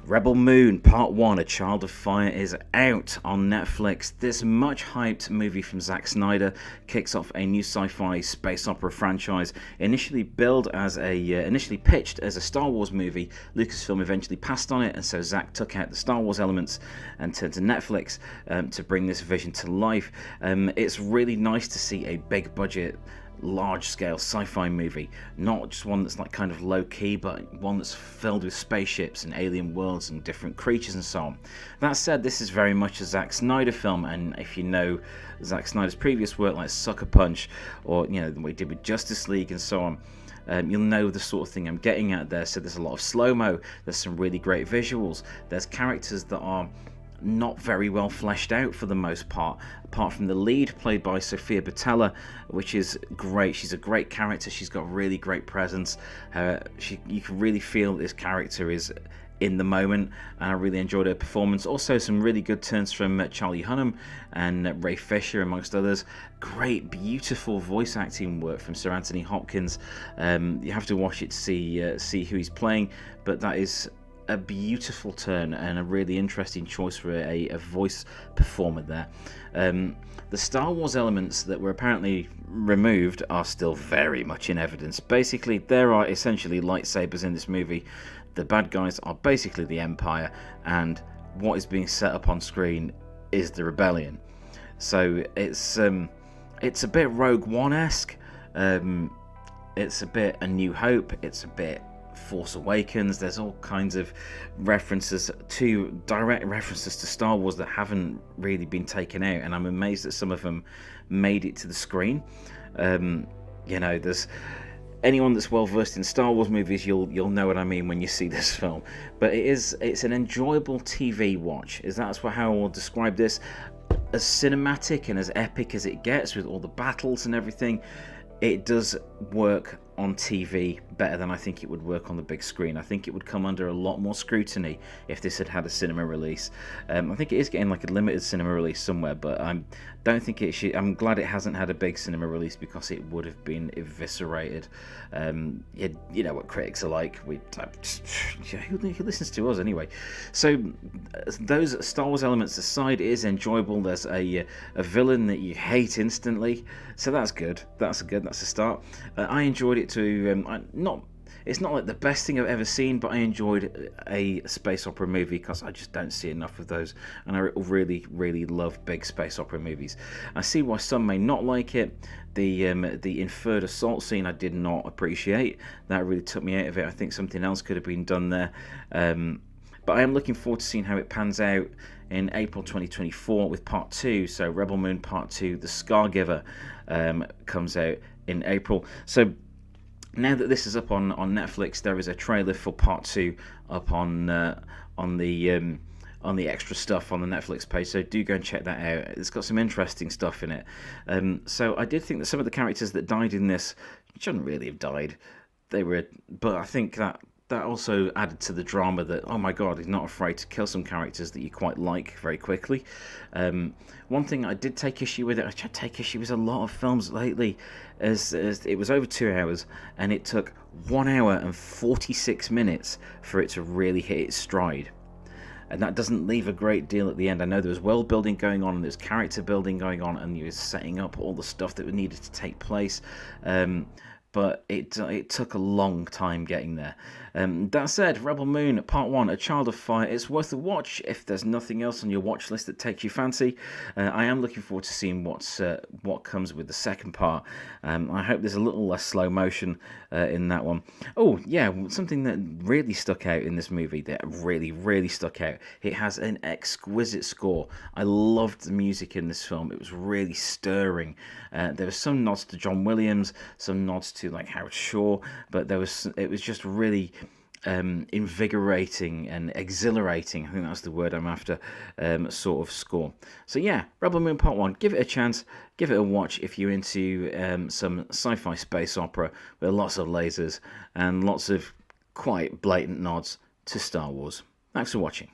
Rebel Moon Part 1, A Child of Fire is out on Netflix. This much hyped movie from Zack Snyder kicks off a new sci-fi space opera franchise. Initially pitched as a Star Wars movie, Lucasfilm eventually passed on it, and so Zack took out the Star Wars elements and turned to Netflix to bring this vision to life. It's really nice to see a big budget, large-scale sci-fi movie, not just one that's like kind of low-key, but one that's filled with spaceships and alien worlds and different creatures and so on. That said, this is very much a Zack Snyder film, and if you know Zack Snyder's previous work like Sucker Punch, or what he did with Justice League and so on, you'll know the sort of thing I'm getting at there. So there's a lot of slow-mo, there's some really great visuals, there's characters that are not very well fleshed out for the most part, apart from the lead played by Sofia Boutella, which is great. She's a great character, she's got really great presence. You can really feel this character is in the moment, and I really enjoyed her performance. Also some really good turns from Charlie Hunnam and Ray Fisher amongst others. Great, beautiful voice acting work from Sir Anthony Hopkins. You have to watch it to see who he's playing, but that is a beautiful turn and a really interesting choice for a voice performer there. The Star Wars elements that were apparently removed are still very much in evidence. Basically, there are essentially lightsabers in this movie. The bad guys are basically the Empire, and what is being set up on screen is the Rebellion. So it's a bit Rogue One-esque. It's a bit A New Hope. It's a bit Force Awakens. There's all kinds of direct references to Star Wars that haven't really been taken out, and I'm amazed that some of them made it to the screen. There's anyone that's well versed in Star Wars movies, you'll know what I mean when you see this film. But it's an enjoyable TV watch. That's how I will describe this. As cinematic and as epic as it gets with all the battles and everything, it does work on TV better than I think it would work on the big screen. I think it would come under a lot more scrutiny if this had a cinema release. I think it is getting like a limited cinema release somewhere, but I don't think it should. I'm glad it hasn't had a big cinema release, because it would have been eviscerated. You know what critics are like. Who listens to us anyway? So those Star Wars elements aside, it is enjoyable. There's a villain that you hate instantly, so that's good. That's a start. I enjoyed it too. It's not like the best thing I've ever seen, but I enjoyed a space opera movie because I just don't see enough of those, and I really, really love big space opera movies. I see why some may not like it. The inferred assault scene I did not appreciate. That really took me out of it. I think something else could have been done there. But I am looking forward to seeing how it pans out in April 2024 with Part 2. So Rebel Moon Part 2, The Scargiver, comes out in April. So now that this is up on Netflix, there is a trailer for Part 2 up on the extra stuff on the Netflix page, so do go and check that out. It's got some interesting stuff in it. So I did think that some of the characters that died in this shouldn't really have died. But I think that also added to the drama that, oh my god, he's not afraid to kill some characters that you quite like very quickly. One thing I did take issue with I take issue with a lot of films lately, as it was over 2 hours, and it took 1 hour and 46 minutes for it to really hit its stride. And that doesn't leave a great deal at the end. I know there was world building going on, and there's character building going on, and you were setting up all the stuff that needed to take place. But it took a long time getting there. That said, Rebel Moon Part 1, A Child of Fire, it's worth a watch if there's nothing else on your watch list that takes you fancy. I am looking forward to seeing what comes with the second part. I hope there's a little less slow motion in that one. Oh yeah, something that really stuck out in this movie, that really, really stuck out. It has an exquisite score. I loved the music in this film. It was really stirring. There were some nods to John Williams, some nods to like Howard Shore, but it was just really invigorating and exhilarating, I think that's the word I'm after, sort of score. So yeah, Rebel Moon Part 1, give it a chance, give it a watch if you're into some sci-fi space opera with lots of lasers and lots of quite blatant nods to Star Wars. Thanks for watching.